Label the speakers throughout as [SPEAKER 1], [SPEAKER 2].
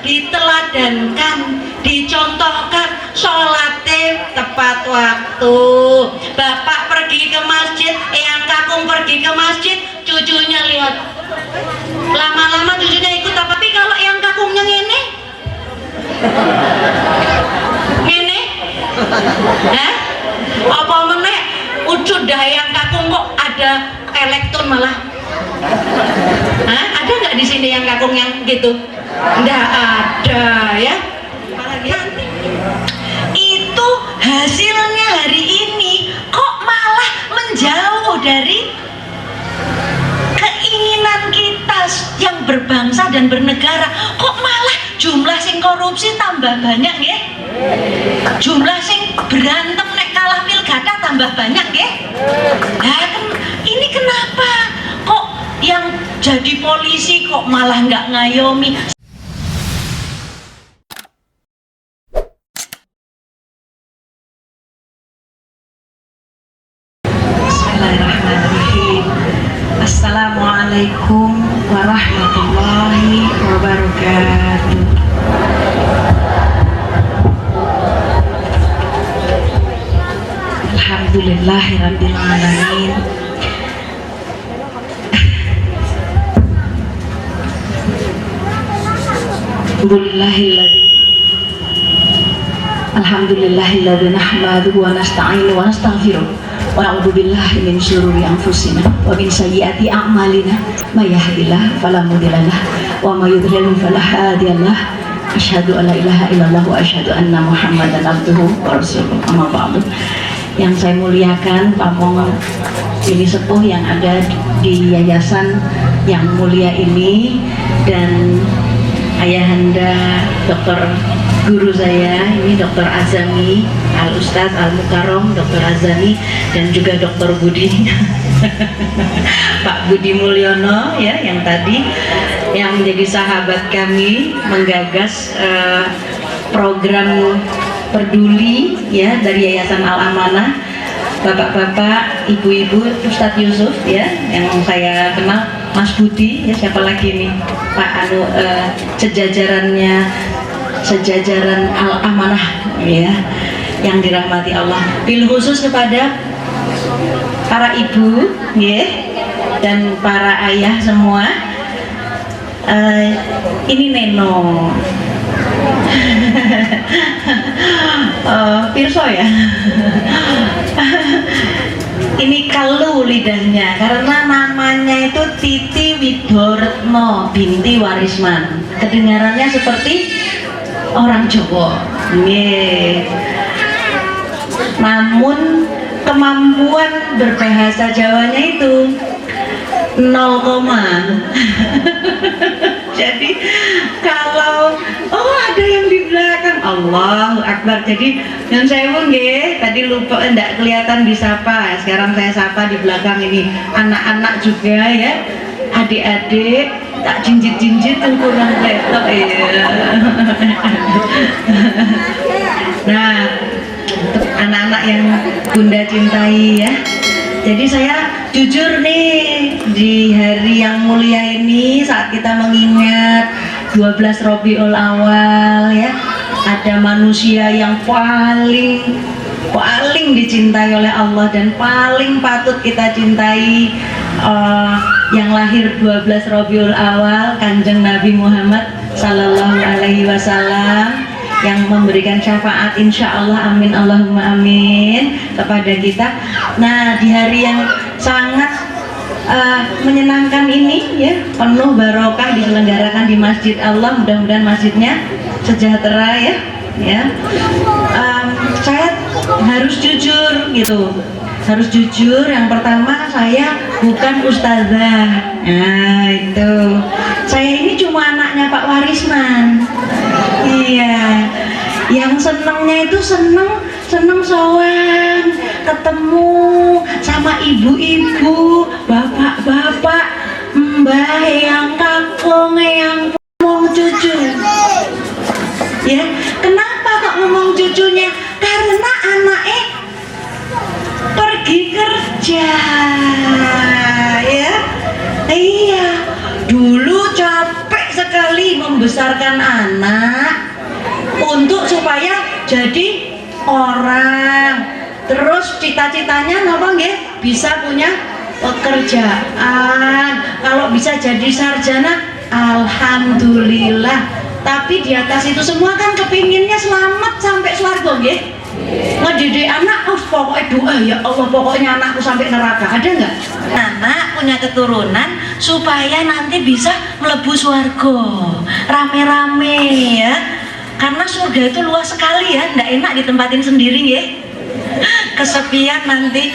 [SPEAKER 1] diteladankan, dicontohkan, sholatnya tepat waktu. Bapak pergi ke masjid, eyang kakung pergi ke masjid, cucunya lihat, lama-lama cucunya ikut. Tapi kalau eyang kakungnya ngene apa meneh ucud dah eyang kakung kok ada elektron malah. Ada nggak di sini yang kakung yang gitu? Nggak ada ya. Itu hasilnya hari ini kok malah menjauh dari keinginan kita yang berbangsa dan bernegara. Kok malah jumlah sing korupsi tambah banyak ya? Jumlah sing berantem nek kalah pilkada tambah banyak ya? Ini kenapa? Kok yang jadi polisi kok malah nggak ngayomi? Bismillahirrahmanirrahim. Assalamualaikum warahmatullahi wabarakatuh. Alhamdulillahirabbil alamin. Alhamdulillahilladzi nahmaduhu wa nasta'inu wa nastaghfiruh wa na'udzu billahi min syururi anfusina wa min sayyiati a'malina may yahdihillahu fala mudilla lahu wa may yudlil fala hadiya lahu. Asyhadu an la ilaha illallah wa asyhadu anna Muhammadan abduhu wa rasuluh. Amma ba'du. Yang saya muliakan pamong ini sepuh yang ada di yayasan yang mulia ini, dan ayahanda Dr. Guru saya ini Dr. Azami Al-Ustadz Al-Mukarram Dr. Azami, dan juga Dr. Budi Pak Budi Mulyono ya, yang tadi yang menjadi sahabat kami menggagas program peduli ya dari Yayasan Al-Amanah. Bapak-bapak, ibu-ibu, Ustadz Yusuf ya, yang saya kenal, Mas Budi ya, siapa lagi nih Pak sejajaran Al-Amanah ya, yang dirahmati Allah. Bil khusus kepada para ibu ya, dan para ayah semua. Ini Neno Pirso ya. Ini kalu lidahnya karena namanya itu Titi Widoretno binti Warisman. Kedengarannya seperti orang Jawa. Namun kemampuan berbahasa Jawanya itu 0, jadi kalau ada yang di belakang, Allahu Akbar. Jadi yang saya nggih tadi lupa, enggak kelihatan disapa. Sekarang saya sapa di belakang ini anak-anak juga ya, adik-adik, tak jinjit-jinjit yang kurang ketok ya. Nah, untuk anak-anak yang Bunda cintai ya. Jadi saya jujur nih, di hari yang mulia ini saat kita mengingat 12 Rabiul Awal ya, ada manusia yang paling dicintai oleh Allah dan paling patut kita cintai, yang lahir 12 Rabiul Awal, Kanjeng Nabi Muhammad Sallallahu Alaihi Wasallam, yang memberikan syafaat insya Allah, amin Allahumma amin, kepada kita. Nah, di hari yang sangat menyenangkan ini ya, penuh barokah, diselenggarakan di Masjid Allah, mudah-mudahan masjidnya sejahtera ya. Saya harus jujur gitu, harus jujur. Yang pertama, saya bukan ustazah. Nah itu, saya ini cuma anaknya Pak Warisman. Iya, yang senengnya itu seneng sowan, ketemu sama ibu-ibu, bapak-bapak, mbah, yang kakung, yang ngomong cucu. Ya, kenapa kok ngomong cucunya? Karena anaknya pergi kerja. Ya, iya. Dulu capek sekali
[SPEAKER 2] membesarkan anak untuk supaya jadi orang, terus cita-citanya napa nggih bisa punya pekerjaan, kalau bisa jadi sarjana alhamdulillah. Tapi di atas itu semua kan kepinginnya selamat sampai swarga nggih. Ngedidik anak pokoknya doa ya Allah, pokoknya anakku sampai neraka, ada nggak? Anak punya keturunan supaya nanti bisa melebu swarga rame-rame ya, karena surga itu luas sekali ya, nggak enak ditempatin sendiri ya, kesepian nanti.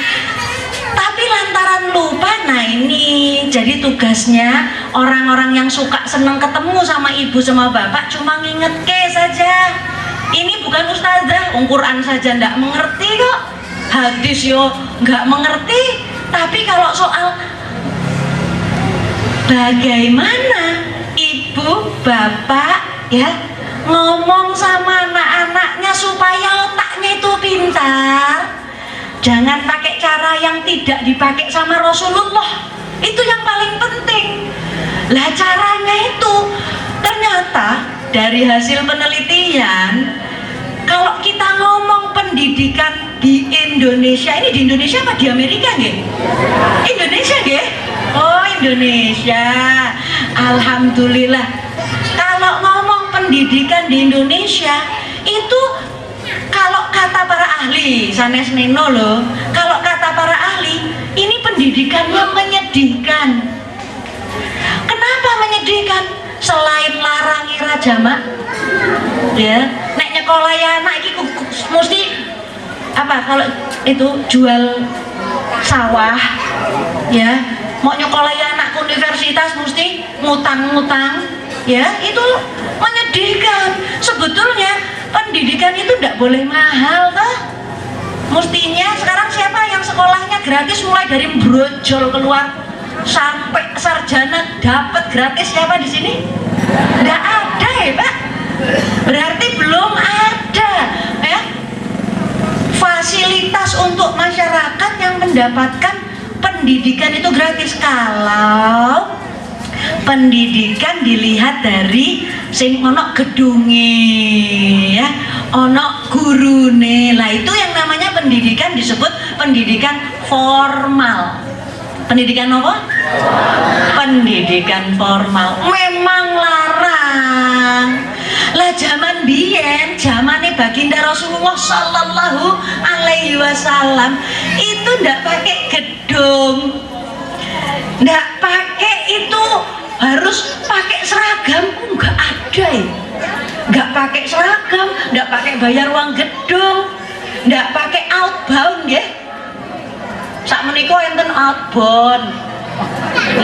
[SPEAKER 2] Tapi lantaran lupa, nah ini jadi tugasnya orang-orang yang suka seneng ketemu sama ibu sama bapak cuma nginget saja. Ini bukan ustazah, Quran saja nggak mengerti kok, hadis yo nggak mengerti. Tapi kalau soal bagaimana ibu bapak ya ngomong sama anak-anaknya supaya otaknya itu pintar, jangan pakai cara yang tidak dipakai sama Rasulullah, itu yang paling penting. Lah caranya itu ternyata dari hasil penelitian, kalau kita ngomong pendidikan di Indonesia, ini di Indonesia apa di Amerika nggih? Indonesia nggih? Oh Indonesia, alhamdulillah. Kalau ngomong pendidikan di Indonesia itu, kalau kata para ahli, sanes neno loh, kalau kata para ahli, ini pendidikannya menyedihkan. Kenapa menyedihkan? Selain larangi rajamak ya, nek nyekolah ya anak iki mesti apa, kalau itu jual sawah ya, mau nyekolah ya anak ke universitas mesti ngutang-ngutang ya, itu menyedihkan. Sebetulnya pendidikan itu tidak boleh mahal toh. Mestinya sekarang siapa yang sekolahnya gratis mulai dari brojol keluar sampai sarjana dapat gratis, siapa di sini? Nggak ada ya Pak. Berarti belum ada ya fasilitas untuk masyarakat yang mendapatkan pendidikan itu gratis. Kalau pendidikan dilihat dari sing ono gedunge ya, ono gurune, lah itu yang namanya pendidikan disebut pendidikan formal. Pendidikan apa? Pendidikan formal. Memang larang. Lah zaman biyen, zamane baginda Rasulullah sallallahu alaihi wasallam itu ndak pakai gedung, ndak pakai itu harus pakai seragam, nggak ada ya. Nggak pakai seragam, ndak pakai bayar uang gedung, ndak pakai outbound ya. Sak menika enten outbound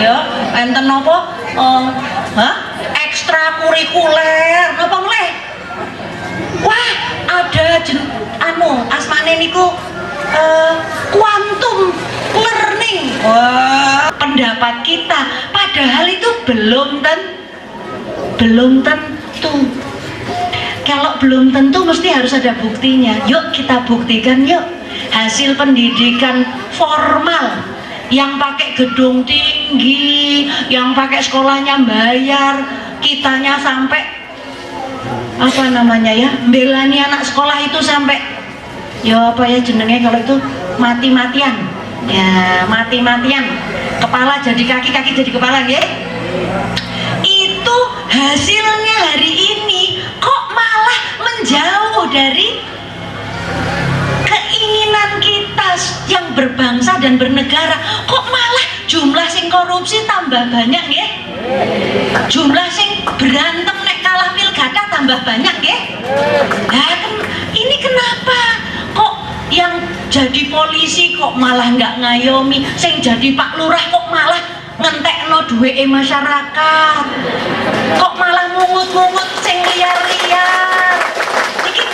[SPEAKER 2] ya, enten apa ekstrakurikuler napa mleh. Wah ada asmane niku quantum learning. Wah, pendapat kita, padahal itu belum tentu. Kalau belum tentu mesti harus ada buktinya. Yuk kita buktikan yuk. Hasil pendidikan formal yang pakai gedung tinggi, yang pakai sekolahnya bayar, kitanya sampai apa namanya ya, belani anak sekolah itu sampai ya apa ya jenenge kalau itu mati-matian ya, mati-matian, kepala jadi kaki, kaki jadi kepala ya. Itu hasilnya hari ini kok malah menjauh dari keinginan kita yang berbangsa dan bernegara. Kok malah jumlah sing korupsi tambah banyak ya, jumlah sing berantem nek kalah pilkada tambah banyak ya. Nah, ini kenapa kok yang jadi polisi kok malah nggak ngayomi, sing jadi Pak Lurah kok malah ngentekno duweke masyarakat, kok malah mungut-mungut sing liar-liar. Iki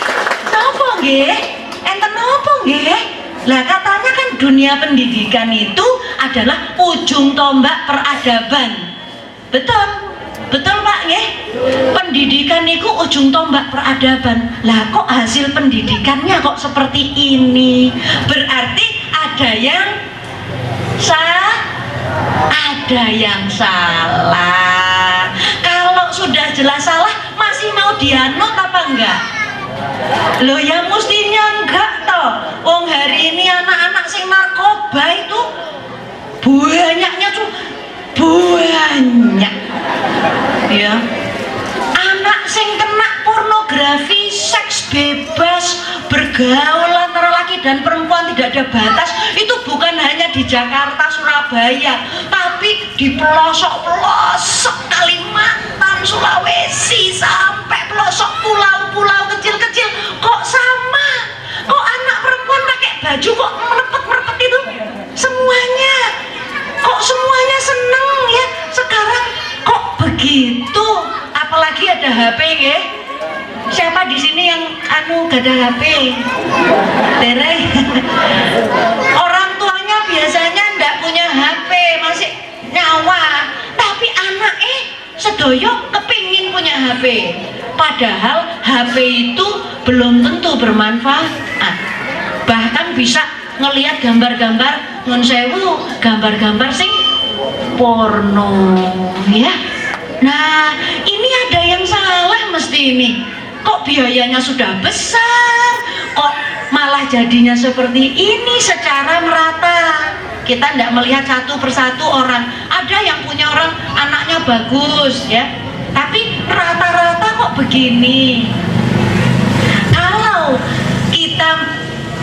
[SPEAKER 2] napa nggih? Enten napa nggih? Lah katanya kan dunia pendidikan itu adalah ujung tombak peradaban. Betul? Betul Pak nggih? Pendidikan itu ujung tombak peradaban. Lah kok hasil pendidikannya kok seperti ini? Berarti ada yang salah. Kalau sudah jelas salah masih mau dianut apa enggak? Loh ya mestinya enggak toh. Wong hari ini anak-anak sing narkoba itu banyaknya tuh banyak ya. Anak sing kena pornografi, seks bebas, bergaul antara laki dan perempuan tidak ada batas, itu bukan hanya di Jakarta, Surabaya, tapi di pelosok-pelosok Kalimantan, Sulawesi, sampai pelosok pulau-pulau kecil-kecil. Kok sama? Kok anak perempuan pakai baju kok merepet-merepet itu? Semuanya. Kok semuanya seneng ya? Sekarang kok begitu? Apalagi ada HP ya. Siapa di sini yang gak ada HP? Dereng. Orang tuanya biasanya ndak punya HP, masih nyawa. Tapi anak sedoyo kepingin punya HP. Padahal HP itu belum tentu bermanfaat. Bahkan bisa ngelihat gambar-gambar nun sewu, gambar-gambar sing porno ya. Nah, ini ada yang salah mesti ini. Kok biayanya sudah besar, kok malah jadinya seperti ini secara merata. Kita tidak melihat satu persatu orang. Ada yang punya orang anaknya bagus ya, tapi rata-rata kok begini. Kalau kita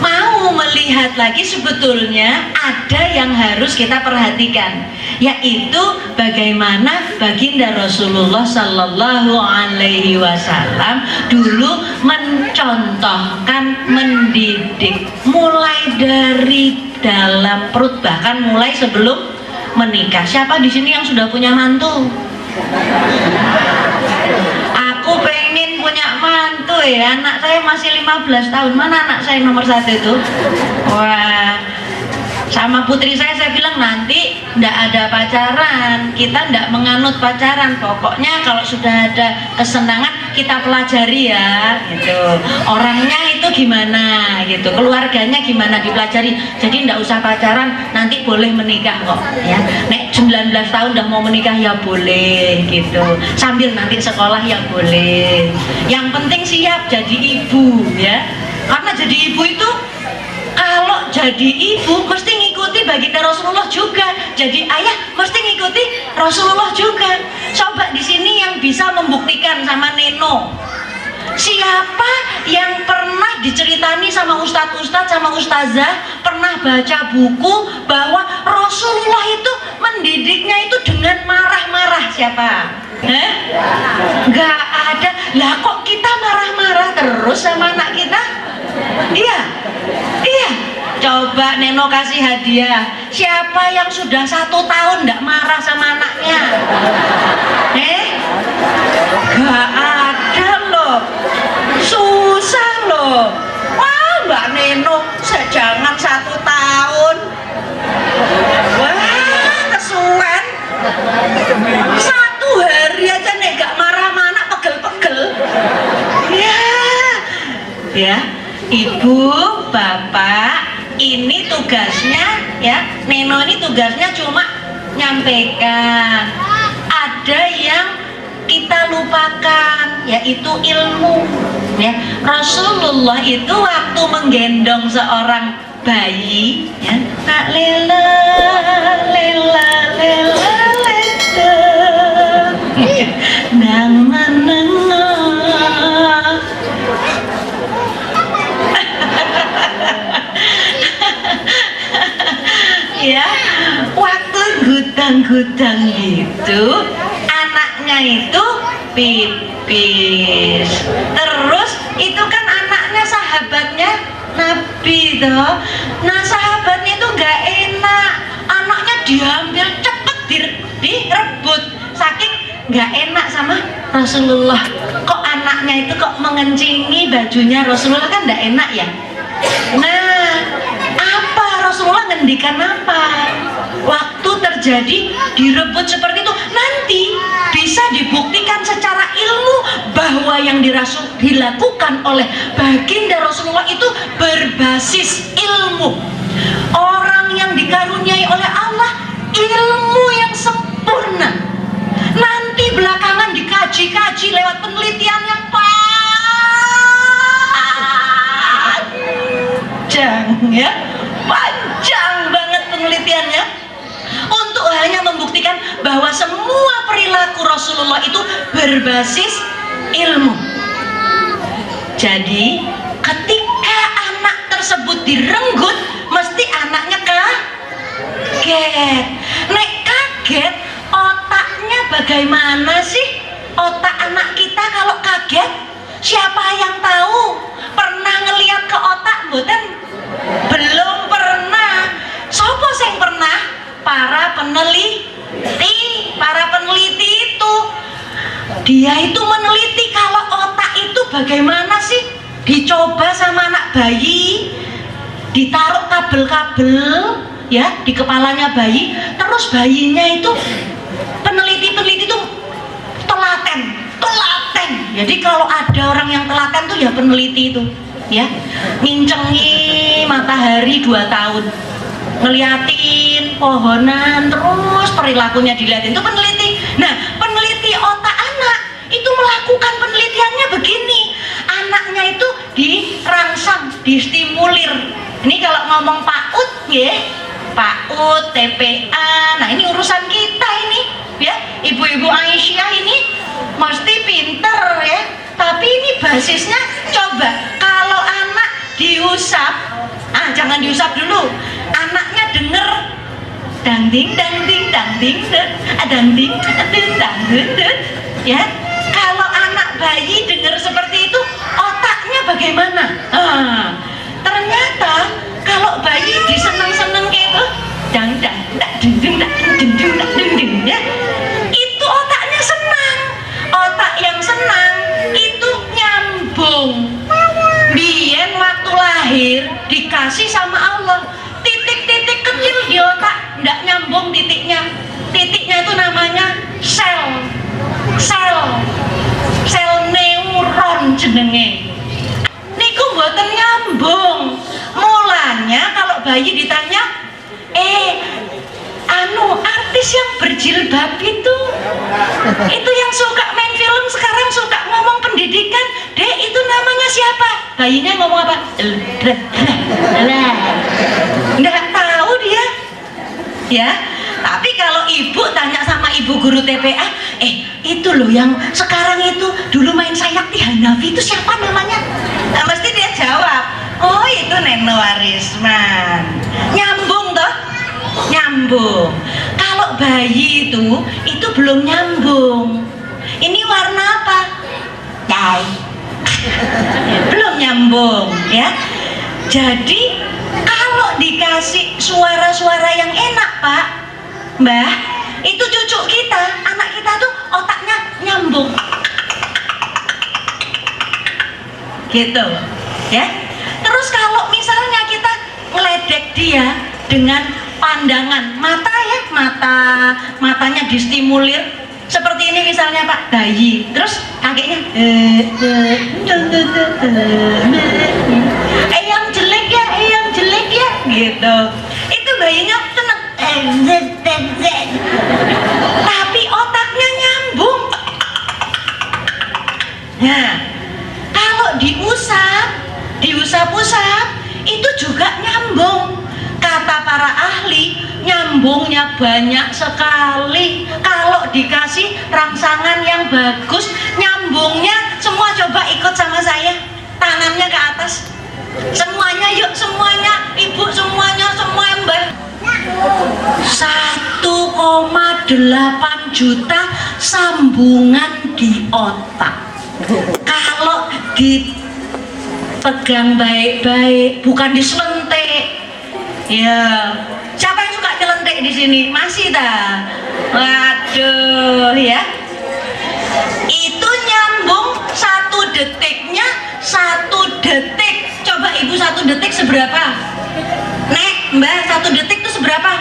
[SPEAKER 2] mau melihat lagi, sebetulnya ada yang harus kita perhatikan, yaitu bagaimana baginda Rasulullah Sallallahu Alaihi Wasallam dulu mencontohkan, mendidik mulai dari dalam perut, bahkan mulai sebelum menikah. Siapa di sini yang sudah punya mantu? Aku pengen punya mantu ya, anak saya masih 15 tahun. Mana anak saya nomor 1 itu? Wah, sama putri saya bilang nanti ndak ada pacaran, kita ndak menganut pacaran, pokoknya kalau sudah ada kesenangan kita pelajari ya gitu, orangnya itu gimana gitu, keluarganya gimana dipelajari, jadi ndak usah pacaran, nanti boleh menikah kok ya. Nek 19 tahun udah mau menikah ya boleh gitu, sambil nanti sekolah ya boleh, yang penting siap jadi ibu ya. Karena jadi ibu itu, kalau jadi ibu mesti ngikuti baginda Rasulullah juga, jadi ayah mesti ngikuti Rasulullah juga. Coba di sini yang bisa membuktikan sama Neno, siapa yang pernah diceritani sama ustadz-ustadz sama ustazah, pernah baca buku bahwa Rasulullah itu mendidiknya itu dengan marah-marah? Siapa? Gak ada. Lah kok kita marah-marah terus sama anak kita? Iya, iya. Coba Neno kasih hadiah. Siapa yang sudah 1 tahun nggak marah sama anaknya? Gak ada loh. Susah loh. Wah, Mbak Neno, jangan 1 tahun. Wah, kesuwen. 1 hari aja nih gak marah sama anak, pegel-pegel. Ya, ya. Ibu, bapak, ini tugasnya ya, Neno ini tugasnya cuma nyampaikan. Ada yang kita lupakan, yaitu ilmu ya. Rasulullah itu waktu menggendong seorang bayi ya, tak lela lela lela lela nang menengah. Ya, waktu gudang-gudang gitu, anaknya itu pipis. Terus itu kan anaknya sahabatnya Nabi toh. Nah, sahabatnya itu nggak enak, anaknya diambil cepet direbut, saking nggak enak sama Rasulullah. Kok anaknya itu kok mengencingi bajunya Rasulullah, kan nggak enak ya. Nah, apa Rasulullah ngendikan apa? Waktu terjadi direbut seperti itu, nanti bisa dibuktikan secara ilmu bahwa yang dilakukan oleh baginda Rasulullah itu berbasis ilmu. Orang yang dikaruniai oleh Allah ilmu yang sempurna, nanti belakangan dikaji dikaji lewat penelitian yang panjang ya, panjang banget penelitiannya untuk hanya membuktikan bahwa semua perilaku Rasulullah itu berbasis ilmu. Jadi ketika anak tersebut direnggut, mesti anaknya kaget. Nek kaget, otaknya bagaimana sih? Otak anak kita kalau kaget, siapa yang tahu? Pernah ngelihat ke otak mboten? Belum pernah. Sopo sing pernah? Para peneliti itu. Dia itu meneliti kalau otak itu bagaimana sih? Dicoba sama anak bayi, ditaruh kabel-kabel ya di kepalanya bayi, terus bayinya itu peneliti itu telaten. Jadi kalau ada orang yang telaten tuh ya peneliti itu ya, ngincengi matahari 2 tahun, ngeliatin pohonan, terus perilakunya dilihatin, itu peneliti. Nah, peneliti otak anak itu melakukan penelitiannya begini, anaknya itu dirangsang, distimulir. Ini kalau ngomong PAUD ya, PAUD, TPA, nah ini urusan kita ini ya, ibu-ibu Aisyah ini mesti pinter ya, tapi ini basisnya. Coba kalau anak diusap, jangan diusap dulu, anaknya denger dangding ya. Kalau anak bayi denger seperti itu, otaknya bagaimana? Ternyata kalau bayi diseneng-seneng kayak itu, ding ya, itu otaknya senang. Otak yang senang itu nyambung. Biyen waktu lahir dikasih sama Allah titik-titik kecil di otak, ndak nyambung titiknya. Titiknya itu namanya sel neuron jenenge. Niku mboten nyambung. Mulanya kalau bayi ditanya, artis yang berjilbab itu yang suka main film sekarang, suka ngomong pendidikan, Dek, itu namanya siapa? Bayinya ngomong apa? Nggak tahu dia ya. Tapi kalau ibu tanya sama ibu guru TPA, itu loh yang sekarang itu dulu main Sayakti Hanafi itu siapa namanya? Nah, mesti dia jawab, oh itu Neno Warisman. Nyambung toh? Nyambung. Kalau bayi itu belum nyambung. Ini warna apa? Belum nyambung ya. Jadi kalau dikasih suara-suara yang enak, Pak, Mbah, itu cucu kita, anak kita tuh otaknya nyambung gitu ya. Terus kalau misalnya kita ngeledek dia dengan pandangan mata ya, matanya distimulir seperti ini misalnya Pak, bayi, terus kakeknya yang jelek ya gitu, itu bayinya tenang, tapi otaknya nyambung. Nah, kalau diusap-usap itu juga nyambung. Kata para ahli, nyambungnya banyak sekali. Kalau dikasih rangsangan yang bagus, nyambungnya semua. Coba ikut sama saya, tangannya ke atas, semuanya yuk, semuanya ibu, semuanya, semua mbak. 1,8 juta sambungan di otak. Kalau dipegang baik-baik, bukan diselentik. Ya, siapa yang suka nyelentik di sini? Masih dah. Waduh, ya. Itu nyambung 1 detiknya 1 detik. Coba ibu 1 detik seberapa? Nek, mbak, 1 detik itu seberapa?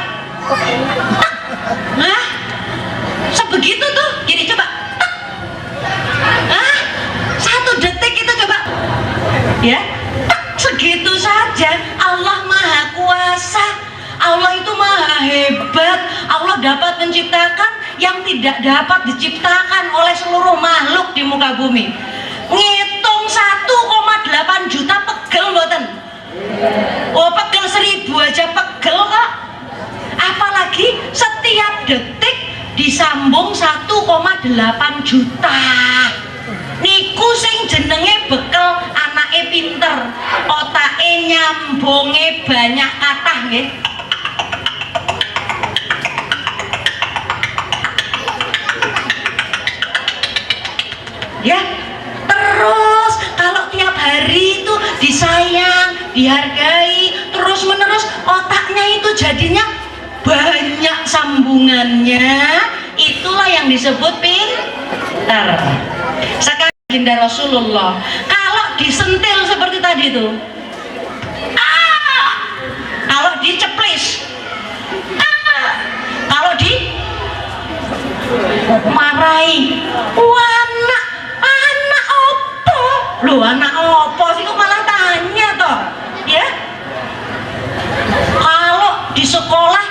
[SPEAKER 2] Hah? Sebegitu tuh. Gini coba. Hah? 1 detik itu coba. Ya. Segitu saja. Allah Maha Kuasa, Allah itu maha hebat. Allah dapat menciptakan yang tidak dapat diciptakan oleh seluruh makhluk di muka bumi. Ngitung 1,8 juta pegel mboten? Oh, pegel 1000 aja pegel kok. Apalagi setiap detik disambung 1,8 juta. Niku sing jenenge bekel anake pinter, otake nyambunge banyak kathah nggih. Ya, terus kalau tiap hari itu disayang, dihargai, terus menerus otaknya itu jadinya banyak sambungannya, itulah yang disebut pintar. Sekarang Baginda Rasulullah kalau disentil seperti tadi itu, kalau diceplis, kalau dimarahi, anak opo, lu anak opo sih kok malah tanya toh, ya? Kalau di sekolah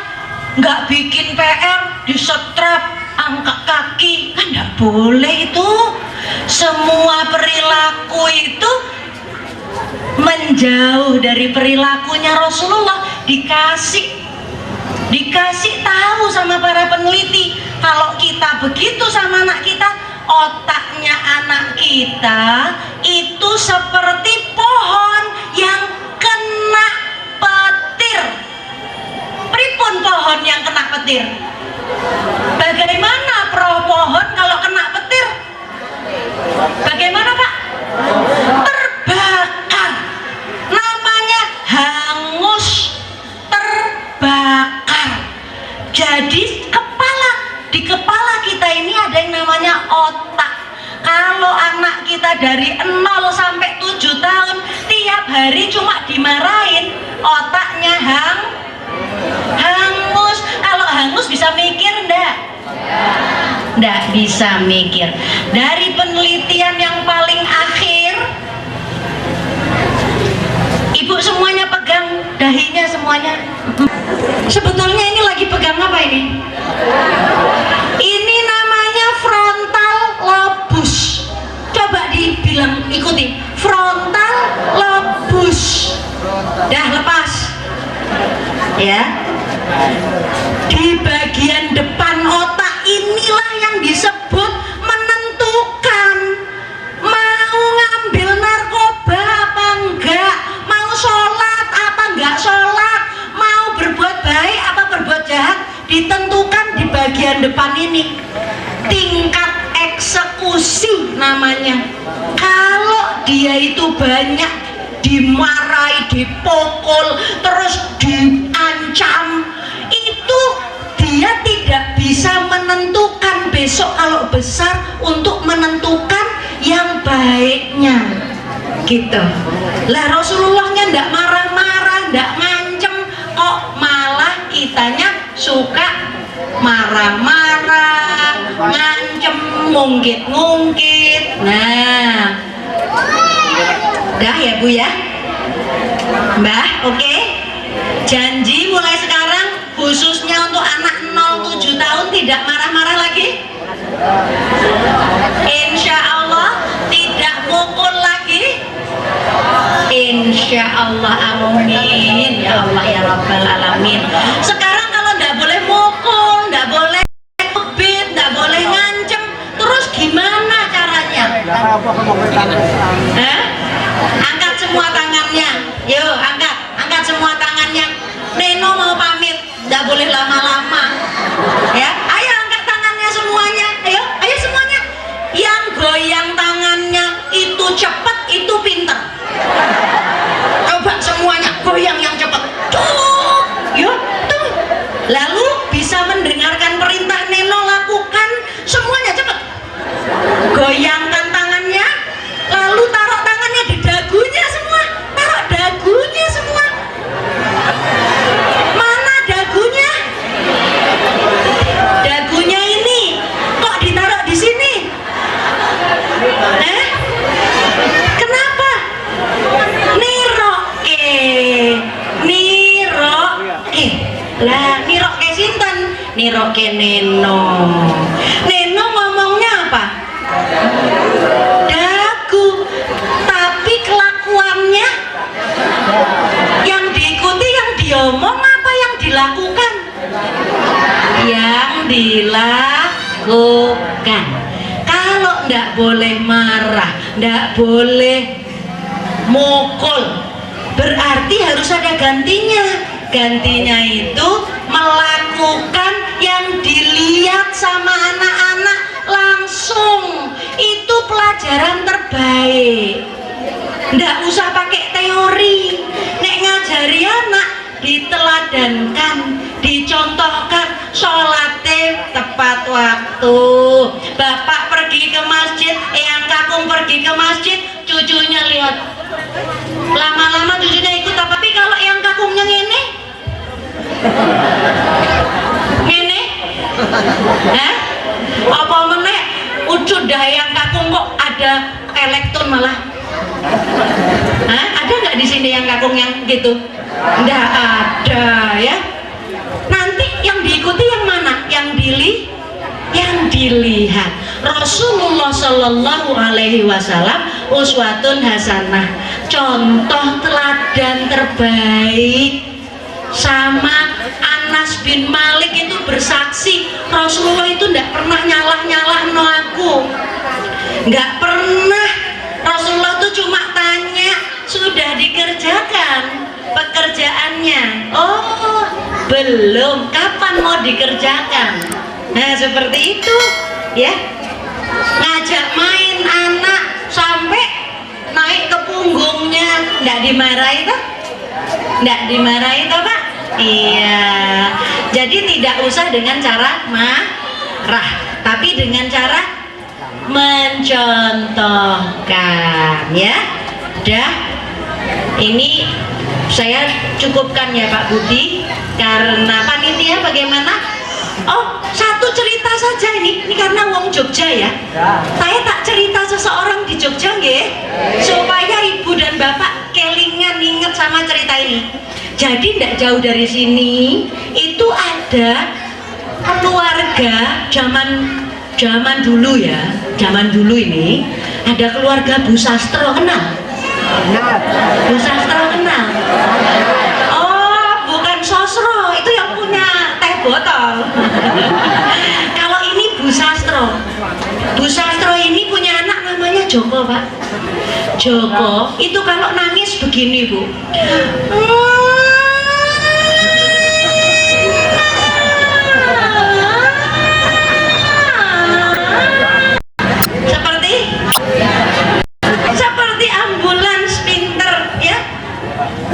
[SPEAKER 2] nggak bikin PR, disetrap, angkat kaki, kan nggak boleh itu. Semua perilaku itu menjauh dari perilakunya Rasulullah. Dikasih tahu sama para peneliti, kalau kita begitu sama anak kita, otaknya anak kita itu seperti pohon yang kena petir. Pripun pohon yang kena petir? Bagaimana pohon kalau kena petir? Bagaimana Pak? Terbakar. Namanya hangus, terbakar. Jadi di kepala kita ini ada yang namanya otak. Kalau anak kita dari 0 sampai 7 tahun tiap hari cuma dimarahin, otaknya hangus. Kalau hangus bisa mikir enggak? Enggak bisa mikir. Dari penelitian yang paling akhir, ibu semuanya pegang dahinya semuanya. Sebetulnya ini lagi pegang apa ini? Ini namanya frontal lobus. Coba dibilang, ikuti, frontal lobus. Dah lepas ya. Di bagian depan otak inilah yang disebut menentukan mau ngambil narkoba apa enggak, mau sholat apa enggak sholat, mau berbuat baik apa berbuat jahat, ditentukan di bagian depan ini. Tingkat eksekusi namanya. Kalau dia itu banyak dimarahi, dipukul, terus diancam, itu dia tidak bisa menentukan besok kalau besar untuk menentukan yang baiknya gitu. Lah Rasulullahnya ndak marah-marah, ndak ngancem, kok malah kitanya suka marah-marah, ngancem, ngungkit-ngungkit. Nah, dah ya Bu ya, Mbah, oke? Janji mulai sekarang khususnya untuk anak 0-7 tahun tidak marah-marah lagi. Insya Allah tidak mukul lagi. Insya Allah, amin ya Allah ya Rabbal Alamin. Sekarang kalau nggak boleh mukul, nggak boleh kebit, nggak boleh ngancem, terus gimana caranya? Angkat semua tangannya, yuk angkat semua tangannya. Neno mau pamit, nggak boleh lama-lama ya. Ayo angkat tangannya semuanya, ayo semuanya. Yang goyang tangannya itu cepat, itu pinter. Coba semuanya goyang yang cepat, yuk tuh. Lalu bisa mendengarkan perintah Neno, lakukan semuanya cepat. Goyangkan tangannya, lalu taruh tangannya di dagunya semua, taruh dagunya semua. Mana dagunya? Dagunya ini kok ditaruh di sini? Kenapa? kira ke Neno. Neno ngomongnya apa? Dagu. Tapi kelakuannya yang diikuti, yang diomong apa yang dilakukan? Yang dilakukan. Kalau ndak boleh marah, ndak boleh mukul, berarti harus ada gantinya. Gantinya itu melakukan yang dilihat sama anak-anak langsung. Itu pelajaran terbaik. Ndak usah pakai teori. Nek ngajari anak, diteladankan, dicontohkan. Sholatnya tepat waktu. Bapak pergi ke masjid, yang kakung pergi ke masjid, cucunya lihat. Lama-lama cucunya ikut. Tapi kalau yang kakungnya ngene, apa meneh ucud dah yang kakung kok ada elektron malah. Ada nggak di sini yang kakung yang gitu? Nggak ada ya. Nanti yang diikuti yang mana? Yang dilihat. Rasulullah Shallallahu Alaihi Wasallam uswatun hasanah, contoh teladan terbaik. Sama Anas bin Malik itu bersaksi, Rasulullah itu tidak pernah nyalah no aku, nggak pernah. Rasulullah itu cuma tanya, sudah dikerjakan pekerjaannya? Oh belum, kapan mau dikerjakan? Nah seperti itu ya. Ngajak main anak sampai naik ke punggungnya, nggak dimarahi toh? Nggak dimarahi toh Pak? Iya. Jadi tidak usah dengan cara marah, tapi dengan cara mencontohkan ya. Dah, ini saya cukupkan ya Pak Budi, karena panitia bagaimana? Oh, satu cerita saja ini karena wong Jogja ya. Saya tak cerita seseorang di Jogja nggih, supaya ibu dan bapak kelingan inget sama cerita ini. Jadi tidak jauh dari sini itu ada keluarga zaman dulu ya, zaman dulu ini ada keluarga Bu Sastro, kenal? Bu Sastro kenal? Oh, bukan Sosro, itu yang punya teh botol. Kalau ini Bu Sastro. Bu Sastro ini punya anak namanya Joko Pak. Joko itu kalau nangis begini Bu. Seperti ambulans pinter ya.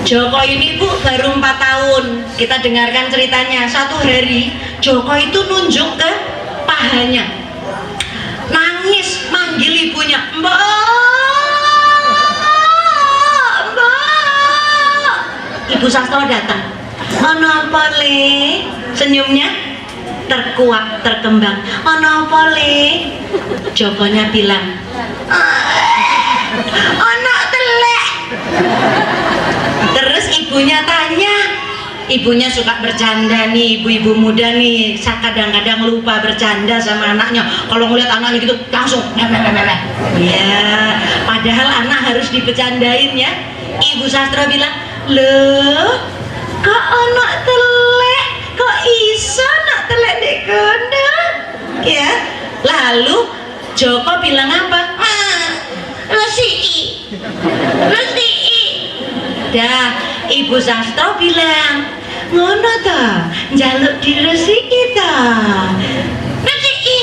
[SPEAKER 2] Joko ini Bu baru 4 tahun. Kita dengarkan ceritanya. Satu hari Joko itu nunjuk ke pahanya, nangis manggil ibunya, Mbak. Ibu Sastro datang. Ono apa le? Senyumnya terkuak, terkembang. Ono apa le? Jokonya bilang, ono telek. Terus ibunya tanya, ibunya suka bercanda nih, ibu-ibu muda nih kadang-kadang lupa bercanda sama anaknya. Kalau ngeliat anaknya gitu langsung meh. Ya, padahal anak harus dibercandain ya. Ibu Sastro bilang, loh kok ono telek, kok iso ono telek dek kono ya. Lalu Joko bilang apa? Resiki. Dah, Ibu Sastro bilang, ngono ta, njaluk diresiki ta. Resiki.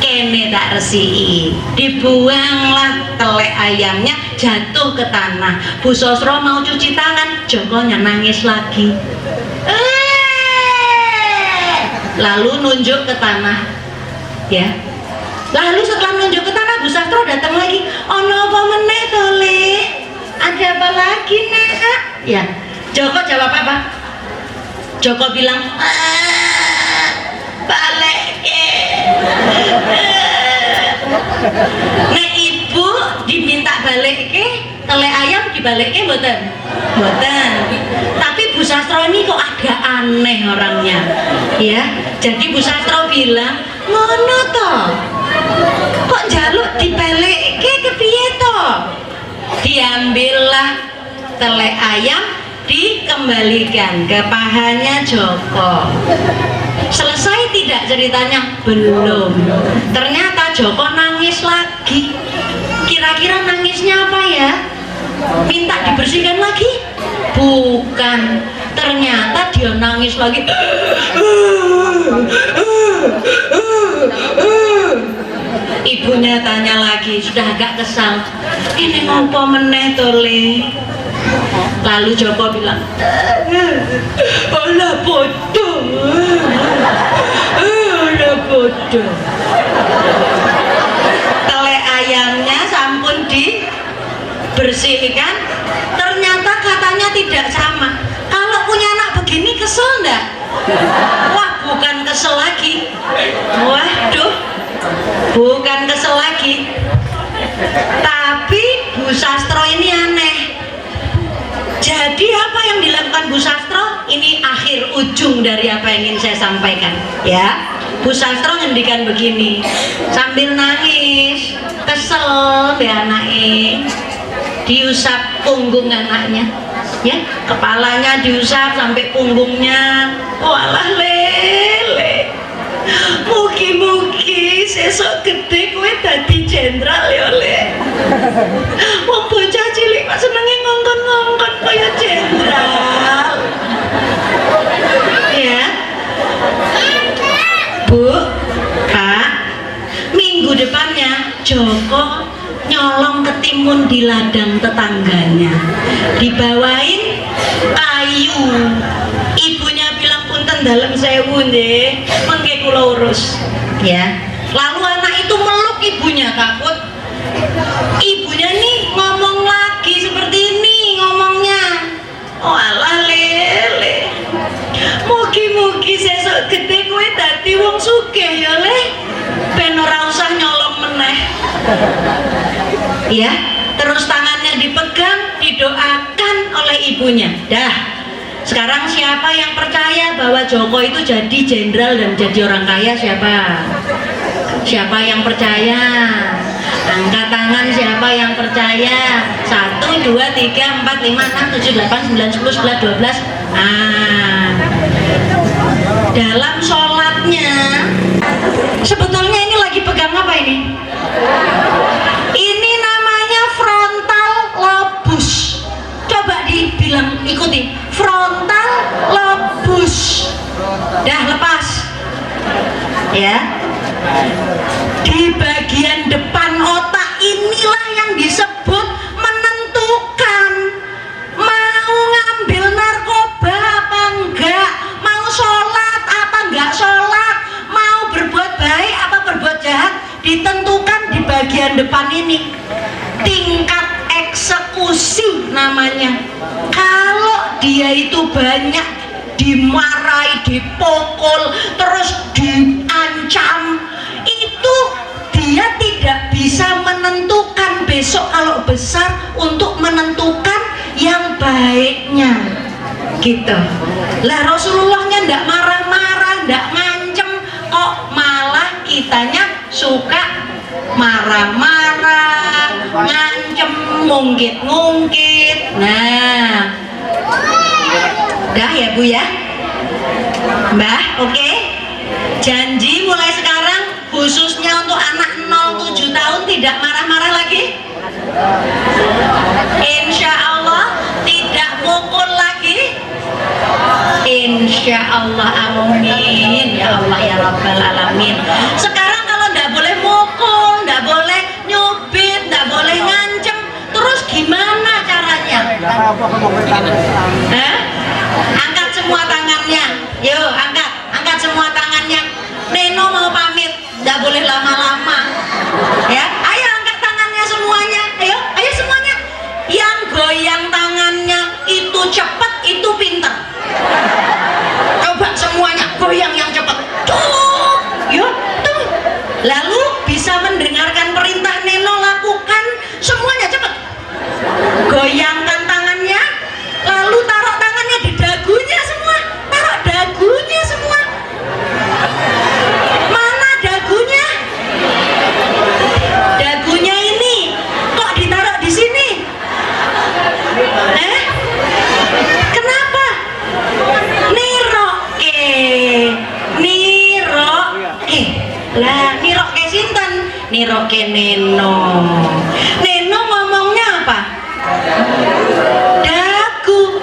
[SPEAKER 2] Kene tak resiki. Dibuanglah telek ayamnya, jatuh ke tanah. Bu Sastro mau cuci tangan, Jokonya nangis lagi. Lalu nunjuk ke tanah. Ya. Lalu setelah nunjuk ke tanah, Bu Sastro datang lagi. Ono apa meneh to, Le? Ada apa lagi, Nak? Ya. Joko jawab apa? Joko bilang, balik. Nek ibu diminta balik telek ayam dibalik mboten? Mboten. Tapi Bu Sastro ini kok ada aneh orangnya ya. Jadi Bu Sastro bilang ngono to kok jaluk dibalikke kepiye to, diambillah tele ayam dikembalikan ke pahanya Joko. Selesai tidak ceritanya? Belum. Ternyata Joko nangis lagi. Kira-kira nangisnya apa ya? Minta dibersihkan lagi? Bukan. Ternyata dia nangis lagi. Ibunya tanya lagi, sudah agak kesal. Ini ngopo meneh tole? Lalu Joko bilang, olah bodoh, olah bodoh. Tele ayamnya sampun dibersihkan, ternyata katanya tidak sama. Kalau punya anak begini kesel enggak? Wah, bukan kesel lagi. Waduh, bukan kesel lagi. Tapi Bu Sastro ini aneh. Jadi apa yang dilakukan Bu Sastro? Ini akhir ujung dari apa yang ingin saya sampaikan ya. Bu Sastro ngendikan begini sambil nangis, kesel deh anaknya, diusap punggung anaknya ya, kepalanya diusap sampai punggungnya. Walah lele, mugi-mugi sesok gede kowe dadi jenderal ya le. Wong bocah cilik kok senenge ngongkon-ngongkon kaya jenderal ya. Bu, Pak, minggu depannya Joko nyolong ketimun di ladang tetangganya, dibawain kayu. Ibunya bilang punten dalem sewu nggih, mengke kula urus ya. Lalu anak itu meluk ibunya, takut ibunya nih ngomong lagi seperti ini ngomongnya. Oh alah lele, mugi-mugi sesuk gede kowe dadi wong sugih ya le, ben ora usah nyolong meneh ya. Terus tangannya dipegang, didoakan oleh ibunya. Dah, sekarang siapa yang percaya bahwa Joko itu jadi jenderal dan jadi orang kaya? Siapa yang percaya? Angkat tangan siapa yang percaya. 1, 2, 3, 4, 5, 6, 7, 8, 9, 10, 11, 12. Dalam sholatnya sebetulnya ini lagi pegang apa ini? Ini namanya frontal lobus. Coba dibilang, ikuti, frontal lobus. Dah lepas ya. Di bagian depan otak inilah yang disebut menentukan mau ngambil narkoba apa enggak, mau sholat apa enggak sholat, mau berbuat baik apa berbuat jahat, ditentukan di bagian depan ini. Tingkat eksekusi namanya. Kalau dia itu banyak dimarahi, dipukul, terus diancam, itu dia tidak bisa menentukan besok kalau besar untuk menentukan yang baiknya gitu. Lah Rasulullahnya ndak marah-marah, ndak ngancem, kok malah kitanya suka marah-marah, ngancem, ngungkit-ngungkit. Nah, dah ya Bu ya, Mbah, oke? Janji mulai sekarang khususnya untuk anak 0-7 tahun tidak marah-marah lagi. Insya Allah tidak mukul lagi. Insya Allah, amin ya Allah ya Rabbal Alamin. Sekarang kalau tidak boleh mukul, tidak boleh nyubit, tidak boleh ngancem, terus gimana caranya? Angkat semua tangannya, yuk angkat semua tangannya. Neno mau pamit, tidak boleh lama-lama ya. Ayo angkat tangannya semuanya, ayo semuanya. Yang goyang tangannya itu cepat, itu pinter. Coba semuanya goyang yang cepat. Tuh, yuk, tuh. Neno ngomongnya apa? Dagu.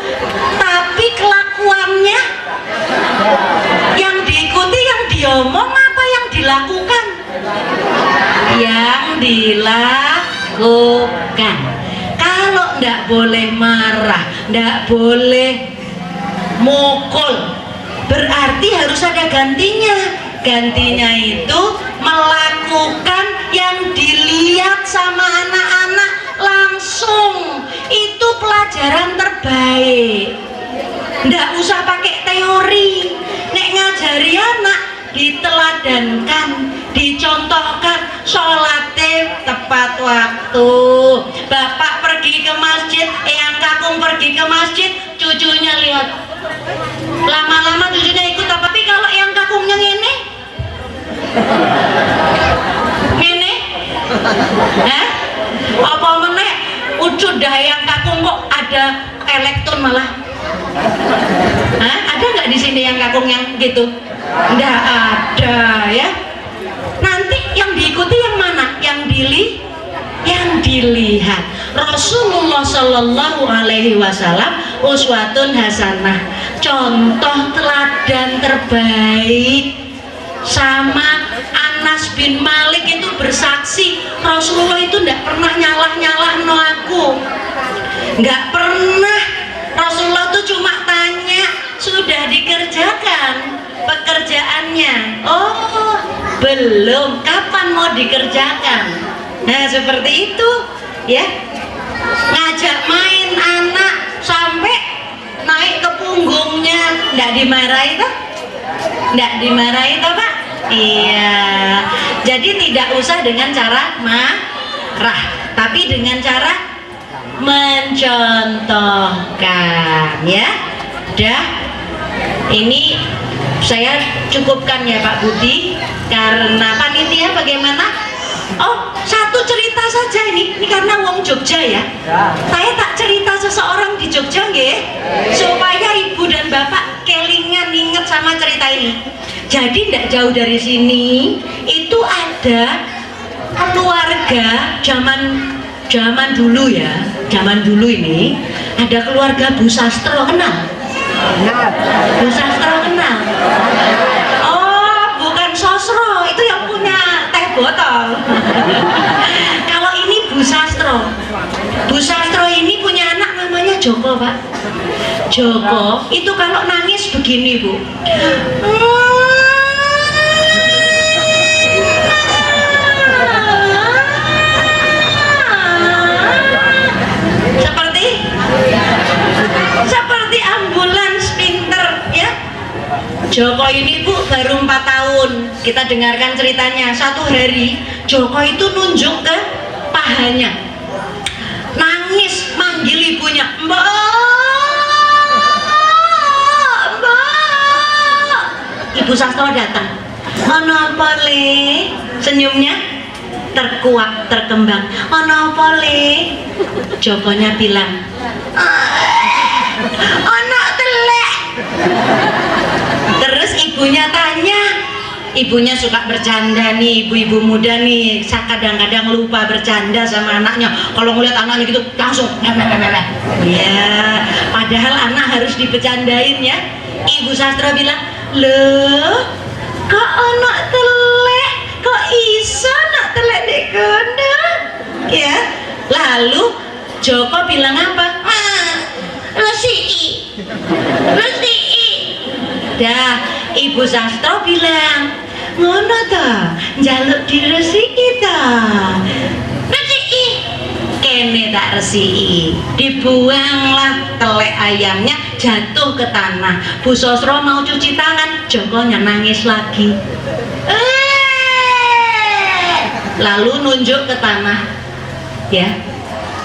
[SPEAKER 2] Tapi kelakuannya yang diikuti, yang diomong apa yang dilakukan? Yang dilakukan. Kalau ndak boleh marah, ndak boleh mukul, berarti harus ada gantinya. Gantinya itu melakukan yang dilihat sama anak-anak langsung. Itu pelajaran terbaik. Ndak usah pakai teori. Nek ngajari anak, diteladankan, dicontohkan, sholatnya tepat waktu. Bapak pergi ke masjid, yang kakung pergi ke masjid, cucunya lihat. Lama-lama cucunya ikut. Tapi kalau yang kakungnya ngene, ngene, apa meneh ucud dah yang kakung kok ada elektron malah. Ada nggak di sini yang kakung yang gitu? Nggak ada ya. Nanti yang diikuti yang mana? Yang dilihat. Rasulullah Shallallahu Alaihi Wasallam uswatun hasanah, contoh teladan terbaik. Sama Anas bin Malik itu bersaksi, Rasulullah itu nggak pernah nyalah no aku, nggak pernah. Rasulullah tuh cuma tanya, sudah dikerjakan pekerjaannya? Oh belum, kapan mau dikerjakan? Nah seperti itu ya. Ngajak main anak sampai naik ke punggungnya, nggak dimarahi toh? Nggak dimarahi toh Pak? Iya. Jadi tidak usah dengan cara marah, tapi dengan cara mencontohkan ya. Dah, ini saya cukupkan ya Pak Budi, karena panitia bagaimana? Oh, satu cerita saja ini karena wong Jogja ya. Saya tak cerita seseorang di Jogja nggih, supaya ibu dan bapak kelingan inget sama cerita ini. Jadi tidak jauh dari sini itu ada keluarga zaman dulu ya. Zaman dulu ini ada keluarga Bu Sastro, kenal? Bu Sastro kenal? Oh, bukan Sosro, itu yang punya teh botol. Kalau ini Bu Sastro. Bu Sastro ini punya anak namanya Joko Pak. Joko itu kalau nangis begini Bu. Seperti ambulans pinter ya. Joko ini Bu baru 4 tahun. Kita dengarkan ceritanya. Satu hari Joko itu nunjuk ke pahanya, nangis manggil ibunya, Mbak, Mbak. Ibu Sastro datang. Ono apa le? Senyumnya terkuak, terkembang. Ono apa le? Jokonya bilang, anak telek. Terus ibunya tanya, ibunya suka bercanda nih, ibu-ibu muda nih kadang-kadang lupa bercanda sama anaknya. Kalau ngeliat anaknya gitu langsung ya, padahal anak harus dibercandain ya. Ibu Sastro bilang, loh kok anak telek, kok iso anak telek dek kono ya. Lalu Joko bilang apa? Resiki. Dah, Ibu Sastro bilang, ngono ta, njaluk diresiki ta. Resiki. Kene tak resiki. Dibuanglah telek ayamnya, jatuh ke tanah. Bu Sastro mau cuci tangan, Jokonya nangis lagi. Lalu nunjuk ke tanah. Ya.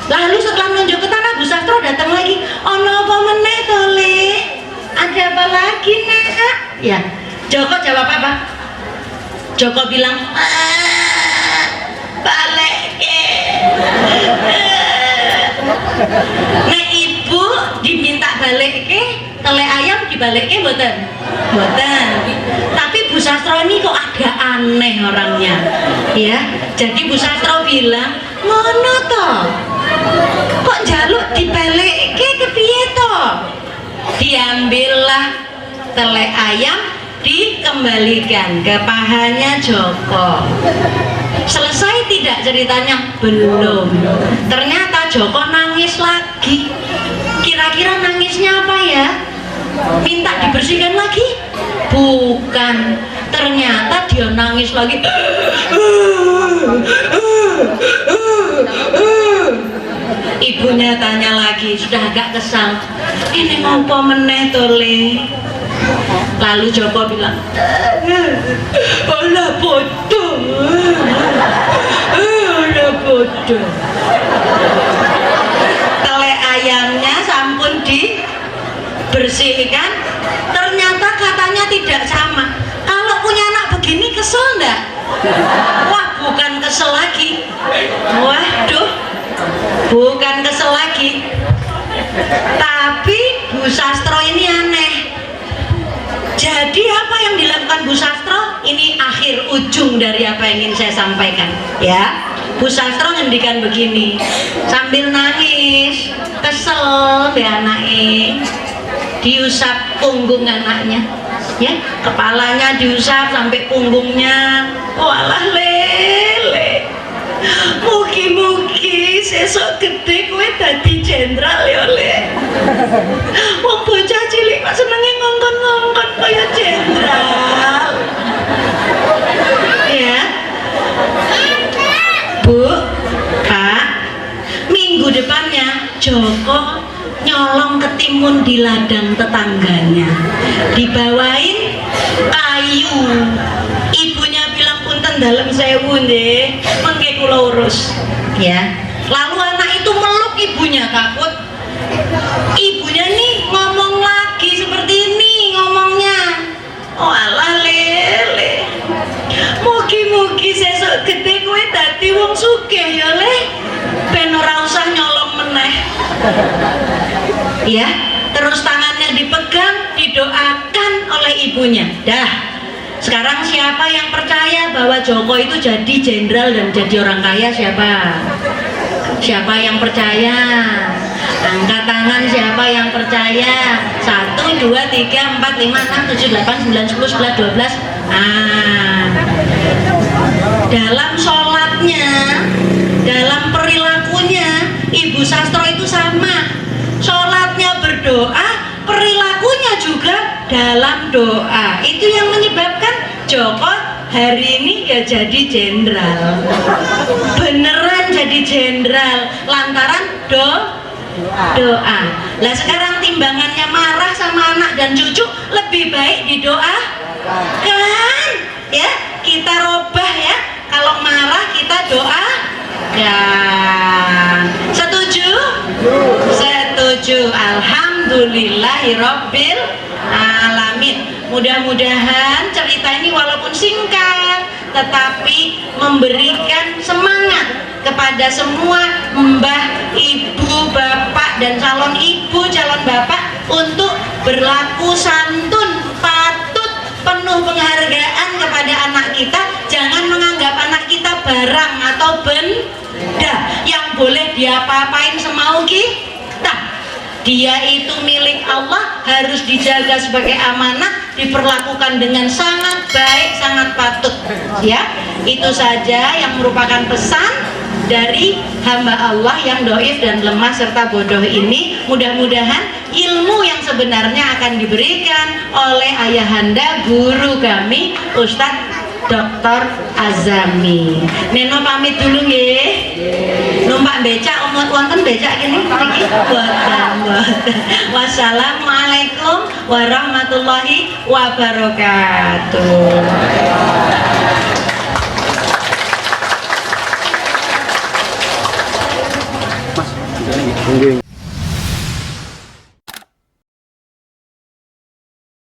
[SPEAKER 2] Lalu setelah nunjuk ke tanah, Bu Sastro datang lagi. Ono apa meneh to, Le? Ada apa lagi, Nak? Ya. Joko jawab apa? Joko bilang, balik ke. Nah, ibu diminta balik ke, telek ayam dibalik ke mboten? Mboten. Tapi Bu Sastro ini kok agak aneh orangnya. Ya. Jadi Bu Sastro bilang, ngono to? Kok njaluk dibalikke kepiye to? Diambillah tele ayam, dikembalikan ke pahanya Joko. Selesai tidak ceritanya? Belum. Ternyata Joko nangis lagi. Kira-kira nangisnya apa ya? Minta dibersihkan lagi? Bukan. Ternyata dia nangis lagi. Ibunya tanya lagi, sudah agak kesal, ini ngopo meneh to Le? Lalu Joko bilang, olah bodoh, olah bodoh. Tele ayamnya sampun dibersihkan, ternyata katanya tidak sama. Kalau punya anak begini kesel enggak? Wah, bukan kesel lagi. Waduh, bukan kesel lagi. Tapi Bu Sastro ini aneh. Jadi apa yang dilakukan Bu Sastro? Ini akhir ujung dari apa yang ingin saya sampaikan, ya. Bu Sastro ngendikan begini, sambil nangis, kesel be anaknya, diusap punggung anaknya, ya, kepalanya diusap sampai punggungnya. Walah lele, mugi-mugi sesok gede kowe dadi jenderal ya Le. Wong bocah cilik kok senenge ngongkon-ngongkon kaya jenderal. Ya. Bu, Pak, minggu depannya Joko nyolong ketimun di ladang tetangganya, dibawain kayu. Ibunya bilang punten dalem sewu nggih, mengke kula urus, ya. Lalu anak itu meluk ibunya, takut ibunya nih ngomong lagi seperti ini ngomongnya. Oh alah lele, mugi-mugi sesuk gede kowe dadi wong sugih ya Le, ben ora usah nyolong meneh. Ya, terus tangannya dipegang, didoakan oleh ibunya. Dah. Sekarang siapa yang percaya bahwa Joko itu jadi jenderal dan jadi orang kaya? Siapa? Siapa yang percaya? Angkat tangan siapa yang percaya? 1, 2, 3, 4, 5, 6, 7, 8, 9, 10, 11, 12. Dalam sholatnya, dalam perilakunya, Ibu Sastro itu sama. Sholatnya berdoa, perilakunya juga dalam doa. Itu yang menyebabkan Joko hari ini ya jadi jenderal. Beneran jadi jenderal lantaran doa. Lah sekarang timbangannya marah sama anak dan cucu, lebih baik didoa kan? Ya, kita robah ya. Kalau marah kita doa kan. Setuju? Setuju. Alhamdulillahirabbil alamin. Mudah-mudahan cerita ini walaupun singkat tetapi memberikan semangat kepada semua mbah, ibu, bapak dan calon ibu, calon bapak untuk berlaku santun, patut, penuh penghargaan kepada anak kita. Jangan menganggap anak kita barang atau benda yang boleh diapa-apain semau kita. Dia itu milik Allah, harus dijaga sebagai amanah, diperlakukan dengan sangat baik, sangat patut. Ya, itu saja yang merupakan pesan dari hamba Allah yang doif dan lemah serta bodoh ini. Mudah-mudahan ilmu yang sebenarnya akan diberikan oleh ayahanda guru kami Ustadz Dr. Azami. Neno pamit dulu nggih. Numpak becak wonten becak kene mriki boten. Wassalamualaikum warahmatullahi wabarakatuh.